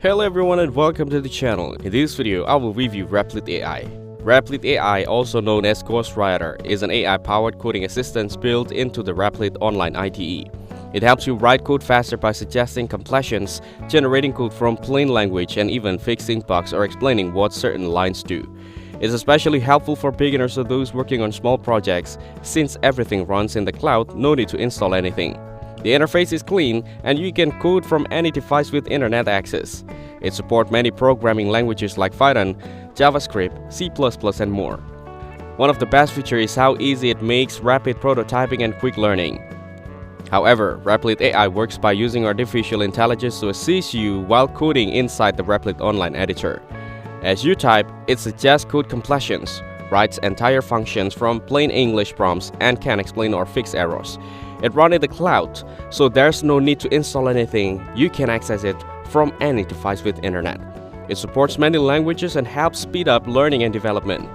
Hello everyone and welcome to the channel. In this video, I will review REPLIT AI. REPLIT AI, also known as Ghostwriter, is an AI-powered coding assistant built into the REPLIT online IDE. It helps you write code faster by suggesting completions, generating code from plain language, and even fixing bugs or explaining what certain lines do. It's especially helpful for beginners or those working on small projects, since everything runs in the cloud, no need to install anything. The interface is clean, and you can code from any device with internet access. It supports many programming languages like Python, JavaScript, C++, and more. One of the best features is how easy it makes rapid prototyping and quick learning. However, REPLIT AI works by using artificial intelligence to assist you while coding inside the REPLIT online editor. As you type, it suggests code completions, writes entire functions from plain English prompts, and can explain or fix errors. It runs in the cloud, so there's no need to install anything. You can access it from any device with internet. It supports many languages and helps speed up learning and development.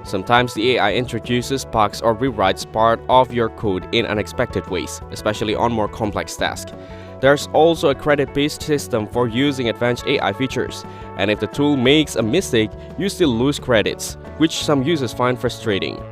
Sometimes the AI introduces bugs or rewrites part of your code in unexpected ways, especially on more complex tasks. There's also a credit-based system for using advanced AI features, and if the tool makes a mistake, you still lose credits, which some users find frustrating.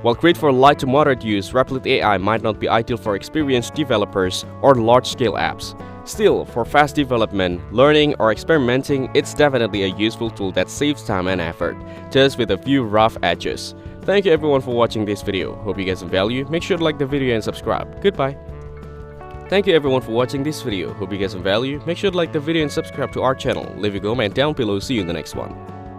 While great for light to moderate use, REPLIT AI might not be ideal for experienced developers or large-scale apps. Still, for fast development, learning, or experimenting, it's definitely a useful tool that saves time and effort, just with a few rough edges. Thank you everyone for watching this video. Hope you get some value. Make sure to like the video and subscribe. Goodbye. Thank you everyone for watching this video. Hope you get some value. Make sure to like the video and subscribe to our channel. Leave a comment down below. See you in the next one.